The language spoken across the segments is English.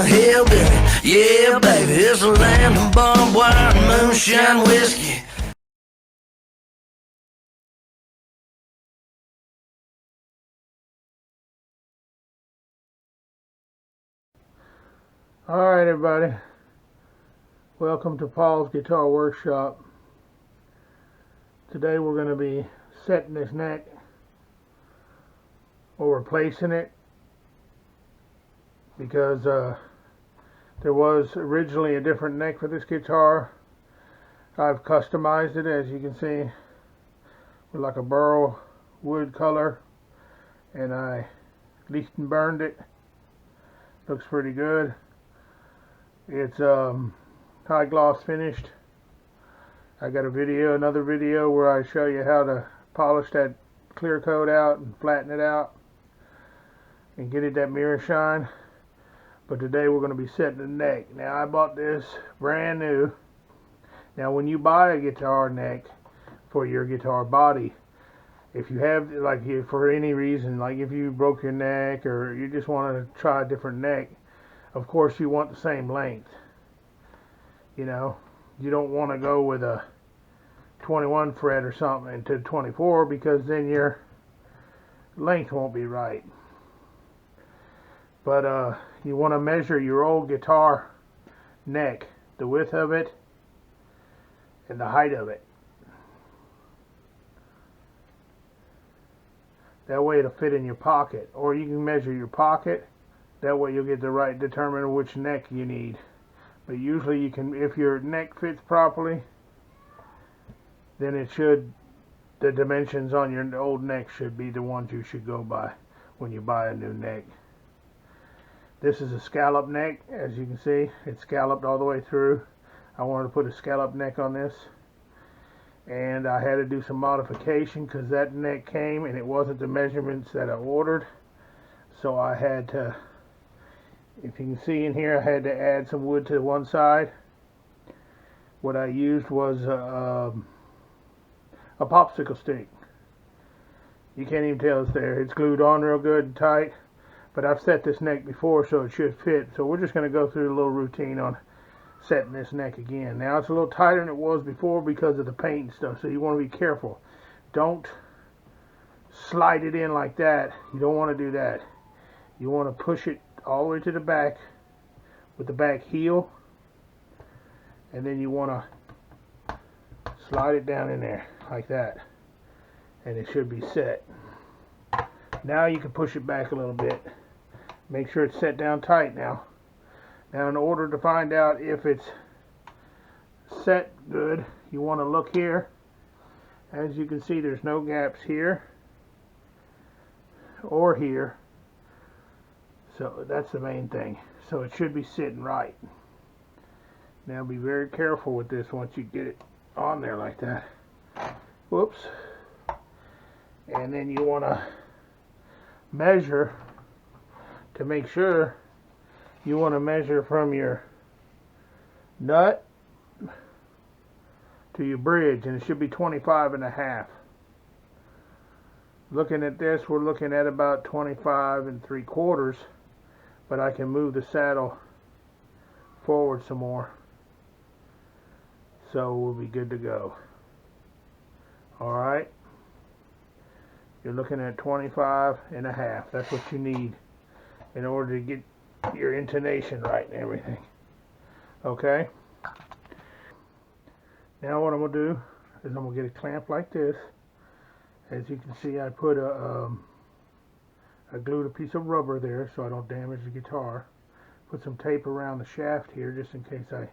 hillbilly. Yeah, baby, it's a land of barbed wire and moonshine whiskey. Alright everybody, welcome to Paul's Guitar Workshop. Today we're going to be setting this neck or replacing it because there was originally a different neck for this guitar. I've customized it, as you can see, with like a burl wood color, and I leaked and burned it. Looks pretty good. It's high gloss finished. I got another video where I show you how to polish that clear coat out and flatten it out and get it that mirror shine. But today we're going to be setting the neck. Now I bought this brand new. Now when you buy a guitar neck for your guitar body, if you have, like, for any reason, like if you broke your neck or you just want to try a different neck, of course you want the same length. You know, you don't want to go with a 21 fret or something to 24, because then your length won't be right. But you want to measure your old guitar neck, the width of it and the height of it. That way it'll fit in your pocket, or you can measure your pocket. That way you'll get the right, determine which neck you need. But usually you can, if your neck fits properly, then the dimensions on your old neck should be the ones you should go by when you buy a new neck. This is a scallop neck, as you can see. It's scalloped all the way through. I wanted to put a scallop neck on this, and I had to do some modification because that neck came and it wasn't the measurements that I ordered. So I had to, if you can see in here, I had to add some wood to one side. What I used was a popsicle stick. You can't even tell it's there. It's glued on real good and tight. But I've set this neck before, so it should fit. So we're just going to go through a little routine on setting this neck again. Now it's a little tighter than it was before because of the paint and stuff, so you want to be careful. Don't slide it in like that. You don't want to do that. You want to push it all the way to the back with the back heel, and then you want to slide it down in there like that, and it should be set. Now you can push it back a little bit. Make sure it's set down tight now. Now in order to find out if it's set good, you want to look here. As you can see, there's no gaps here or here. So that's the main thing. So it should be sitting right. Now be very careful with this once you get it on there like that. Whoops. And then you want to measure to make sure. You want to measure from your nut to your bridge, and it should be 25.5. Looking at this, we're looking at about 25.75, but I can move the saddle forward some more, so we'll be good to go. Alright, you're looking at 25.5. That's what you need in order to get your intonation right and everything. Okay, now what I'm going to do is I'm going to get a clamp like this. As you can see, I put I glued a piece of rubber there so I don't damage the guitar. Put some tape around the shaft here just in case I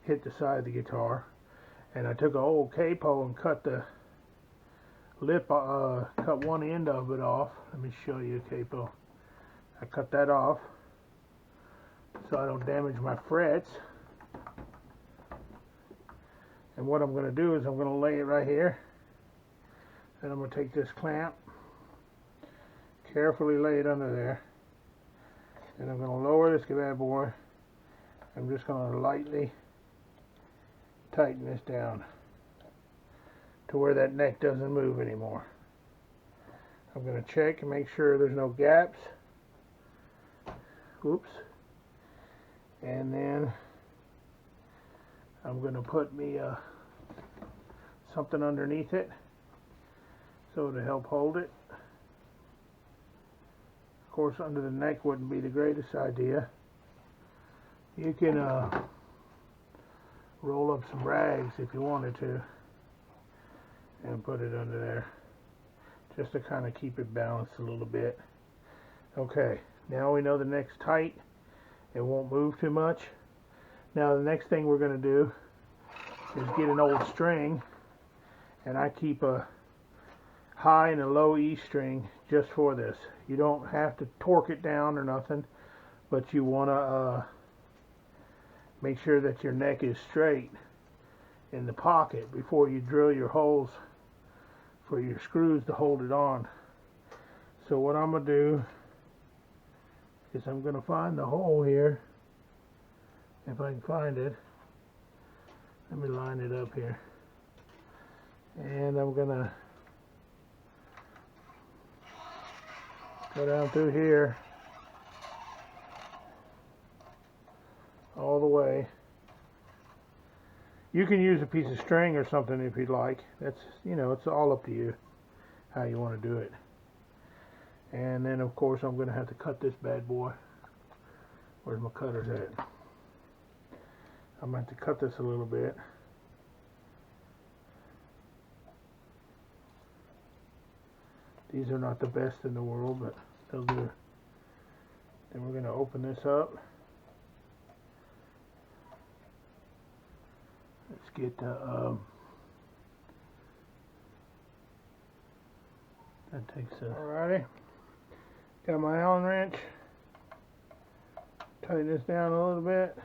hit the side of the guitar. And I took an old capo and cut the lip, cut one end of it off. Let me show you a capo. I cut that off so I don't damage my frets. And what I'm going to do is I'm going to lay it right here, and I'm going to take this clamp, carefully lay it under there, and I'm going to lower this bad boy. I'm just going to lightly tighten this down to where that neck doesn't move anymore. I'm going to check and make sure there's no gaps. Oops. And then I'm going to put me something underneath it so to help hold it. Of course, under the neck wouldn't be the greatest idea. You can roll up some rags if you wanted to and put it under there just to kind of keep it balanced a little bit. Okay, now we know the neck's tight. It won't move too much. Now the next thing we're going to do is get an old string, and I keep a high and a low E string just for this. You don't have to torque it down or nothing, but you want to make sure that your neck is straight in the pocket before you drill your holes for your screws to hold it on. So what I'm going to do is I'm going to find the hole here, if I can find it. Let me line it up here. And I'm going to go down through here all the way. You can use a piece of string or something if you'd like. That's, you know, it's all up to you how you want to do it. And then of course I'm going to have to cut this bad boy. Where's my cutters at? I'm going to have to cut this a little bit. These are not the best in the world, but they'll do. Then we're going to open this up. Let's get the that takes a. Alrighty. Got my Allen wrench. Tighten this down a little bit.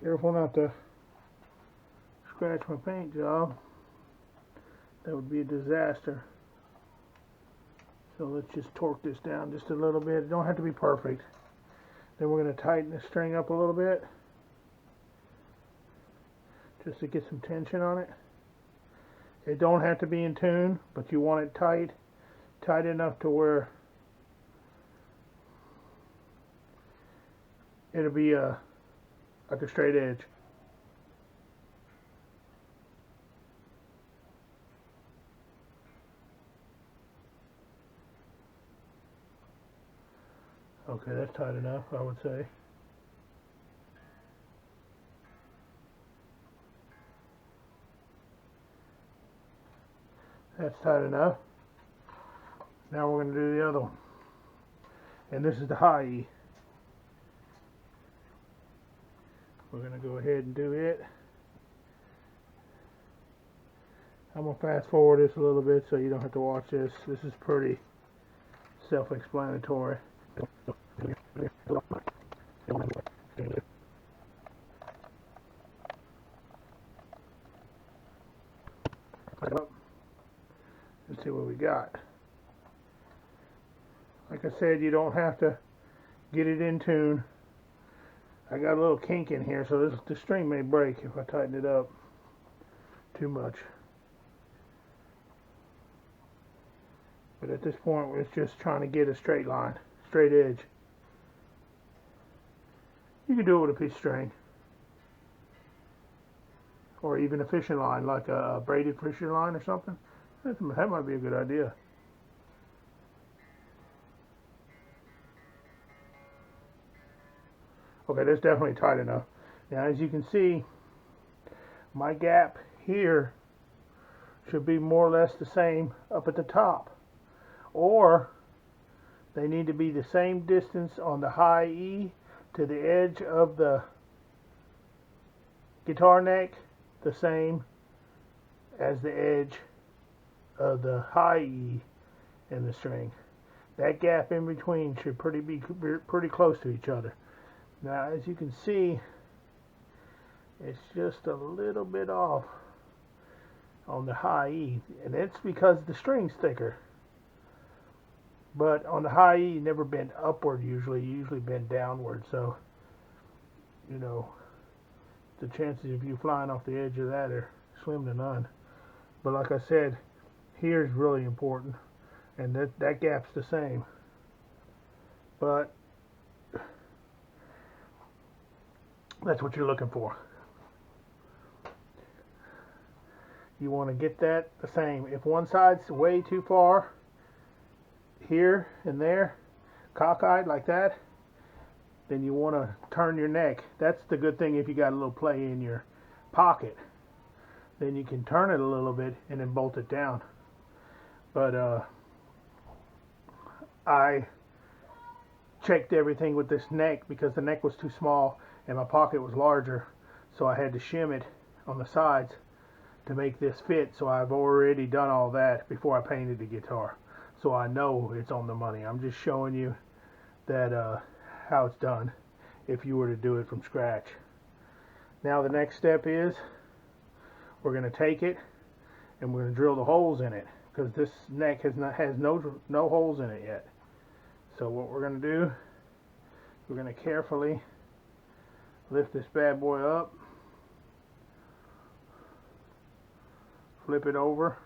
Careful not to scratch my paint job. That would be a disaster. So let's just torque this down just a little bit. It don't have to be perfect. Then we're going to tighten the string up a little bit, just to get some tension on it. It don't have to be in tune, but you want it tight enough to where it'll be like a straight edge. Okay, that's tight enough, I would say. That's tight enough. Now we're going to do the other one. And this is the high E. We're going to go ahead and do it. I'm going to fast forward this a little bit so you don't have to watch this. This is pretty self-explanatory. Let's see what we got. Like I said, you don't have to get it in tune. I got a little kink in here, so the string may break if I tighten it up too much. But at this point, it's just trying to get a straight line, straight edge. You can do it with a piece of string, or even a fishing line, like a braided fishing line or something. That might be a good idea. Okay, that's definitely tight enough. Now, as you can see, my gap here should be more or less the same up at the top. Or they need to be the same distance on the high E to the edge of the guitar neck, the same as the edge of the high E in the string. That gap in between should be pretty close to each other. Now, as you can see, it's just a little bit off on the high E, and it's because the string's thicker. But on the high E, you never bend upward usually. You usually bend downward. So, you know, the chances of you flying off the edge of that are slim to none. But like I said, here's really important. And that gap's the same. But That's what you're looking for. You want to get that the same. If one side's way too far here and there, cockeyed like that, then you want to turn your neck. That's the good thing if you got a little play in your pocket. Then you can turn it a little bit and then bolt it down. But I checked everything with this neck because the neck was too small and my pocket was larger, so I had to shim it on the sides to make this fit. So I've already done all that before I painted the guitar, so I know it's on the money. I'm just showing you that how it's done if you were to do it from scratch. Now the next step is we're going to take it and we're going to drill the holes in it, because this neck has no holes in it yet. So what we're going to do, we're going to carefully lift this bad boy up, flip it over.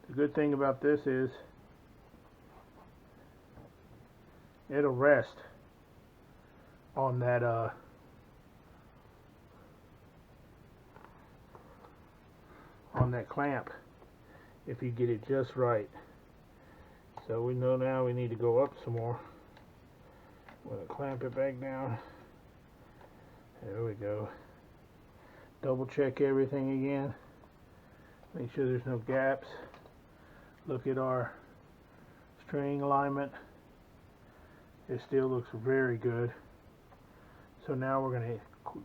The good thing about this is it'll rest on that clamp if you get it just right. So we know now we need to go up some more. We're going to clamp it back down. There we go. Double check everything again. Make sure there's no gaps. Look at our string alignment. It still looks very good. So now we're going to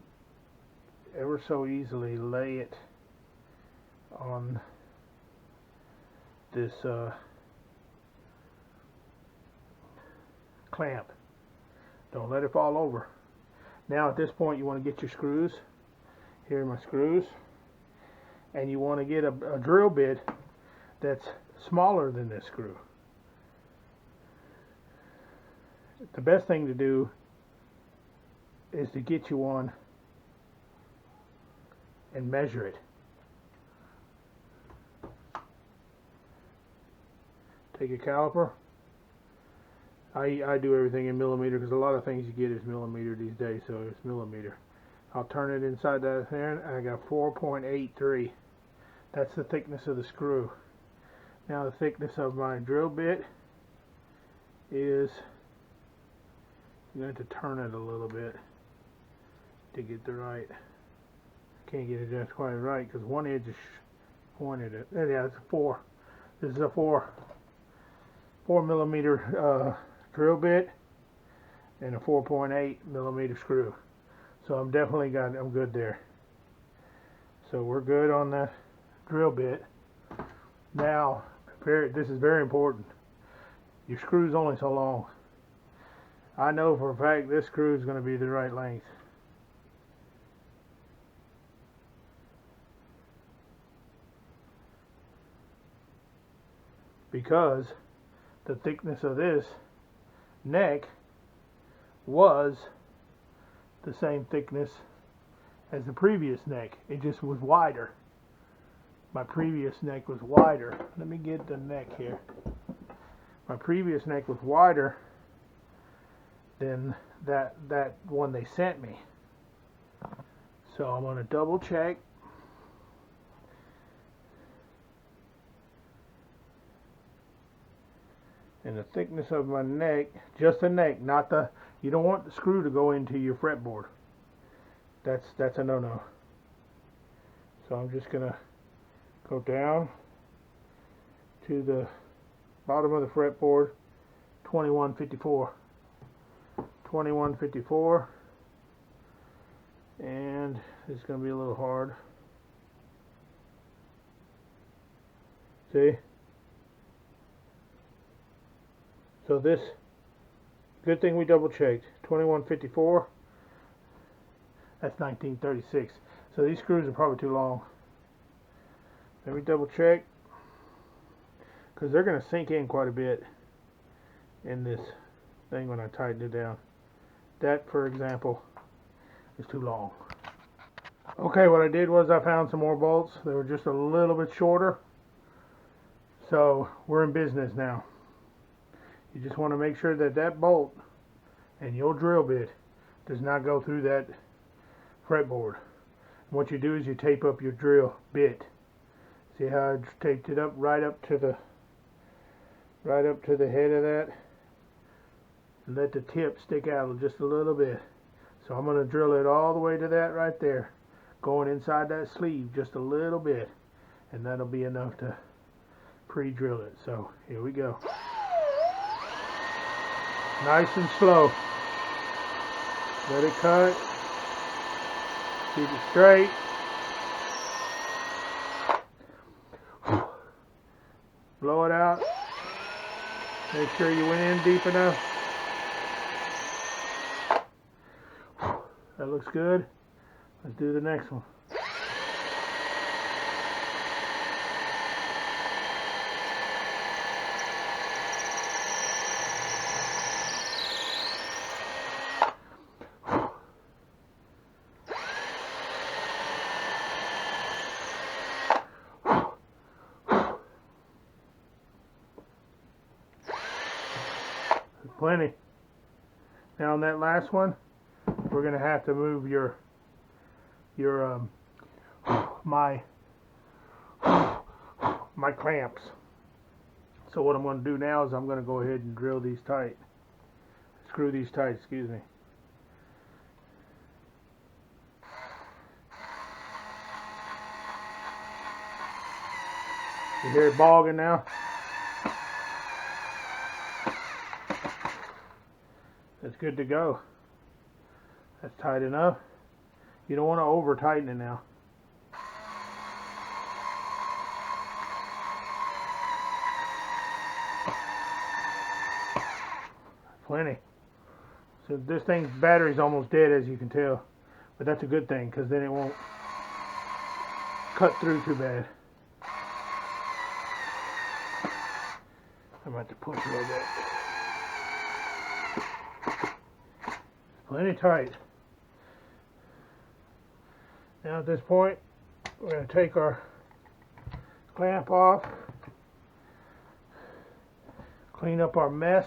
ever so easily lay it on this clamp. Don't let it fall over. Now at this point you want to get your screws. Here are my screws. And you want to get a drill bit that's smaller than this screw. The best thing to do is to get you one and measure it. Take a caliper. I do everything in millimeter because a lot of things you get is millimeter these days, so it's millimeter. I'll turn it inside that there, and I got 4.83. That's the thickness of the screw. Now the thickness of my drill bit is, I'm going to turn it a little bit to get the right. Can't get it just quite right because one edge is pointed at. Yeah, it's a 4. This is a 4 millimeter drill bit and a 4.8 millimeter screw. So I'm good there. So we're good on the drill bit. Now, this is very important. Your screw's only so long. I know for a fact this screw is going to be the right length. Because the thickness of this neck was the same thickness as the previous neck. It just was wider. My previous neck was wider. Let me get the neck here. My previous neck was wider than that one they sent me. So I'm going to double check. And the thickness of my neck, just the neck, not the, you don't want the screw to go into your fretboard. That's a no-no. So I'm just going to go down to the bottom of the fretboard, 2154. 2154. And it's going to be a little hard. See? So this, good thing we double checked. 2154. That's 1936. So these screws are probably too long. Let me double check, because they're going to sink in quite a bit in this thing when I tighten it down. That, for example, is too long. Okay, what I did was I found some more bolts. They were just a little bit shorter. So we're in business now. You just want to make sure that that bolt and your drill bit does not go through that fretboard. And what you do is you tape up your drill bit. See how I taped it up right up to the head of that? And let the tip stick out just a little bit. So I'm going to drill it all the way to that right there, going inside that sleeve just a little bit, and that'll be enough to pre-drill it. So here we go. Nice and slow. Let it cut. Keep it straight. Blow it out. Make sure you went in deep enough. That looks good. Let's do the next one. Plenty. Now on that last one, we're gonna have to move my clamps. So what I'm going to do now is I'm going to go ahead and drill these tight. Screw these tight, excuse me. You hear it bogging now? That's good to go. That's tight enough. You don't want to over tighten it now. Plenty. So this thing's battery's almost dead, as you can tell, but that's a good thing because then it won't cut through too bad. I'm about to push a little bit. Plenty tight. Now at this point, we're going to take our clamp off, clean up our mess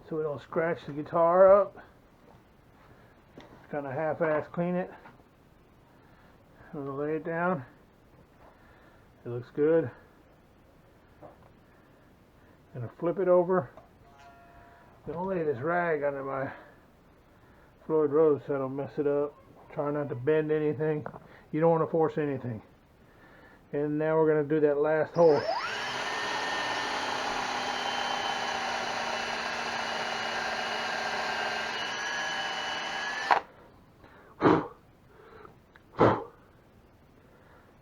so we don't scratch the guitar up. Kind of half-ass clean it. I'm going to lay it down. It looks good. I'm going to flip it over. I'm going to lay this rag under my Floyd Rose so I don't mess it up. Try not to bend anything. You don't want to force anything. And now we're going to do that last hole.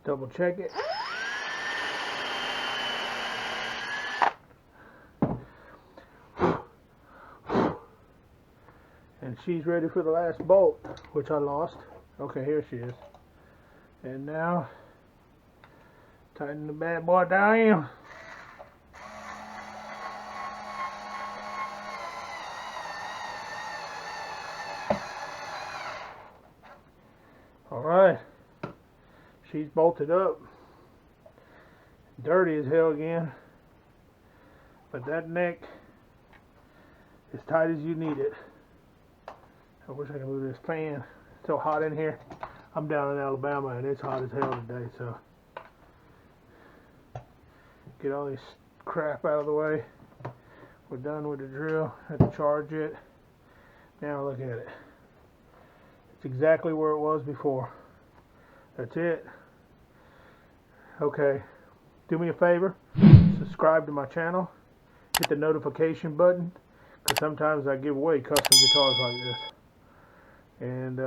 Double check it. And she's ready for the last bolt, which I lost. Okay, here she is. And now, tighten the bad boy down. Alright. She's bolted up. Dirty as hell again. But that neck is tight as you need it. I wish I could move this fan. It's so hot in here. I'm down in Alabama and it's hot as hell today, so get all this crap out of the way. We're done with the drill. Had to charge it. Now look at it. It's exactly where it was before. That's it. Okay. Do me a favor. Subscribe to my channel. Hit the notification button, because sometimes I give away custom guitars like this. And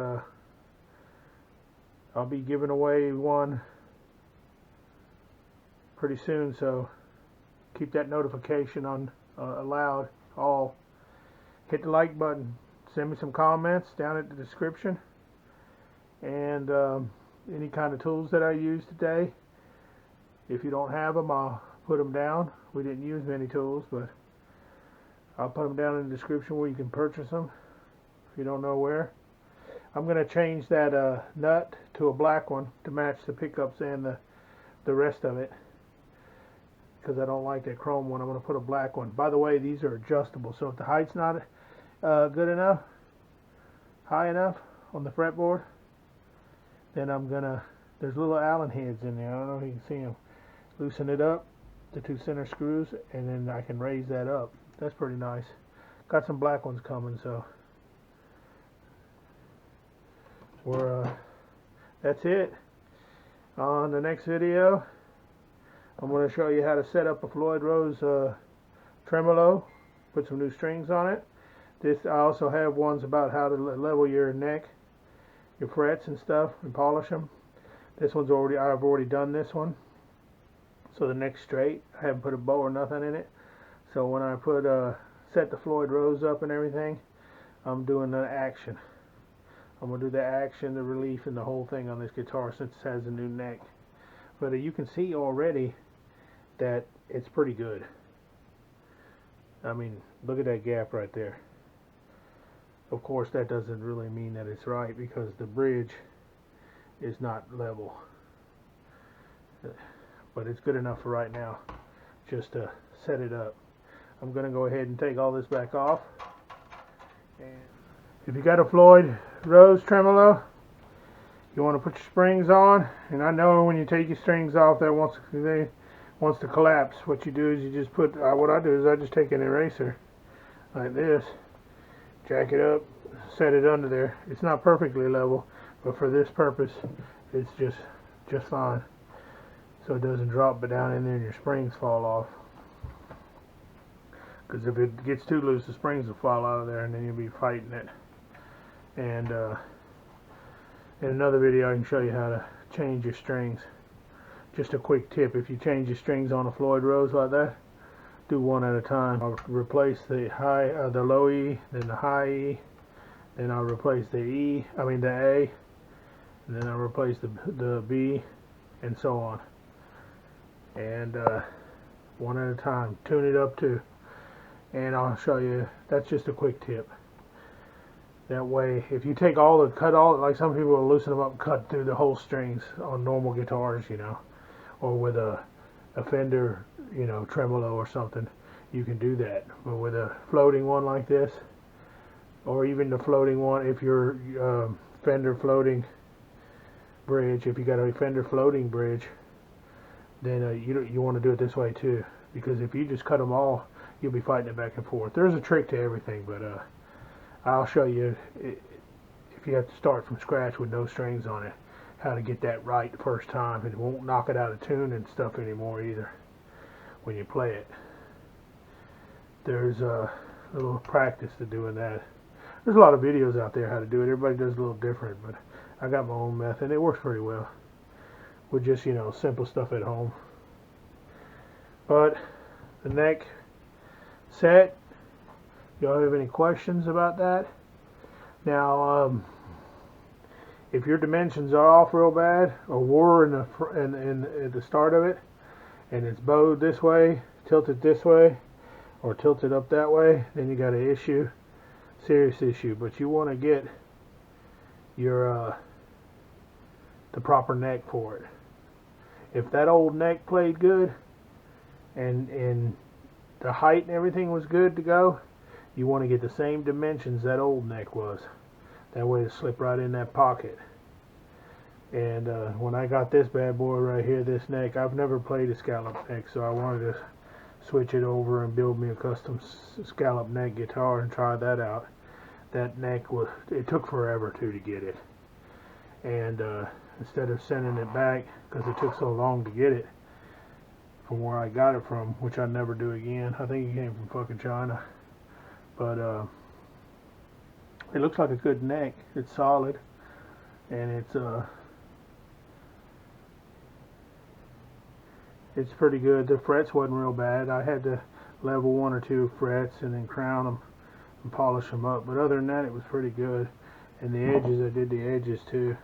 I'll be giving away one pretty soon, so keep that notification on allowed all. Hit the like button. Send me some comments down at the description, and any kind of tools that I used today. If you don't have them, I'll put them down. We didn't use many tools, but I'll put them down in the description where you can purchase them if you don't know where. I'm going to change that nut to a black one to match the pickups and the rest of it, because I don't like that chrome one. I'm going to put a black one. By the way, these are adjustable, so if the height's not good enough, high enough on the fretboard, then I'm gonna, there's little Allen heads in there, I don't know if you can see them, loosen it up, the 2 center screws, and then I can raise that up. That's pretty nice. Got some black ones coming, so that's it. On the next video, I'm going to show you how to set up a Floyd Rose tremolo, put some new strings on it. I also have ones about how to level your neck, your frets and stuff, and polish them. This one's I've already done this one, so the neck's straight. I haven't put a bow or nothing in it. So when I set the Floyd Rose up and everything, I'm doing the action. I'm going to do the action, the relief, and the whole thing on this guitar since it has a new neck. But you can see already that it's pretty good. I mean, look at that gap right there. Of course, that doesn't really mean that it's right because the bridge is not level. But it's good enough for right now, just to set it up. I'm going to go ahead and take all this back off. And if you got a Floyd Rose tremolo, you want to put your springs on, and I know when you take your strings off that wants to collapse. What you do is you just put, what I do is I just take an eraser like this, jack it up, set it under there. It's not perfectly level, but for this purpose it's just fine, so it doesn't drop down in there and your springs fall off. Because if it gets too loose, the springs will fall out of there and then you'll be fighting it. And in another video I can show you how to change your strings. Just a quick tip, if you change your strings on a Floyd Rose like that, do one at a time. I'll replace the low E, then the high E, then I'll replace the A, and then I'll replace the B, and so on. And one at a time. Tune it up too. And I'll show you, that's just a quick tip. That way, if you take like some people will loosen them up and cut through the whole strings on normal guitars, you know, or with a Fender, you know, tremolo or something, you can do that. But with a floating one like this, or even the floating one, if you're Fender floating bridge, if you got a Fender floating bridge, then you want to do it this way too, because if you just cut them all, you'll be fighting it back and forth. There's a trick to everything, but I'll show you, if you have to start from scratch with no strings on it, how to get that right the first time. It won't knock it out of tune and stuff anymore either when you play it. There's a little practice to doing that. There's a lot of videos out there how to do it. Everybody does a little different, but I got my own method. It works pretty well with just, you know, simple stuff at home. But the neck set, y'all have any questions about that? Now, if your dimensions are off real bad, or were at the start of it, and it's bowed this way, tilted this way, or tilted up that way, then you got an issue, serious issue. But you want to get your the proper neck for it. If that old neck played good, and the height and everything was good to go, you want to get the same dimensions that old neck was. That way it slip right in that pocket. And when I got this bad boy right here, this neck, I've never played a scallop neck, so I wanted to switch it over and build me a custom scallop neck guitar and try that out. That neck it took forever to get it. And instead of sending it back, because it took so long to get it from where I got it from, which I'd never do again. I think it came from fucking China. But it looks like a good neck. It's solid, and it's pretty good. The frets wasn't real bad. I had to level 1 or 2 frets and then crown them and polish them up. But other than that, it was pretty good. And the edges, I did the edges too,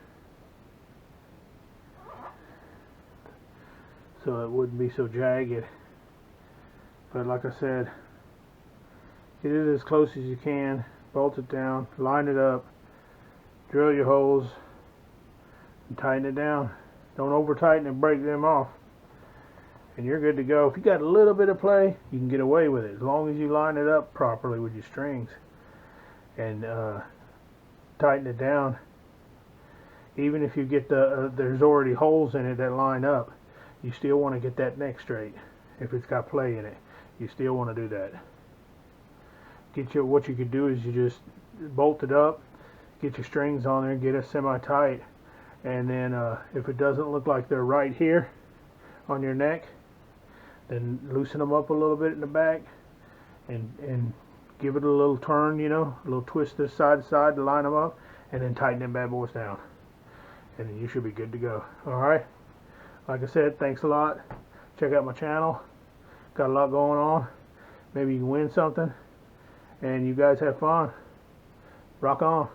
so it wouldn't be so jagged. But like I said, get it as close as you can, bolt it down, line it up, drill your holes, and tighten it down. Don't over tighten and break them off, and you're good to go. If you got a little bit of play, you can get away with it as long as you line it up properly with your strings. and tighten it down. Even if you get there's already holes in it that line up, you still want to get that neck straight. If it's got play in it, you still want to do that. What you could do is you just bolt it up, get your strings on there, get it semi-tight, and then if it doesn't look like they're right here on your neck, then loosen them up a little bit in the back and give it a little turn, you know, a little twist this side to side to line them up, and then tighten them bad boys down, and then you should be good to go. Alright, like I said, thanks a lot. Check out my channel, got a lot going on. Maybe you can win something, and you guys have fun. Rock on.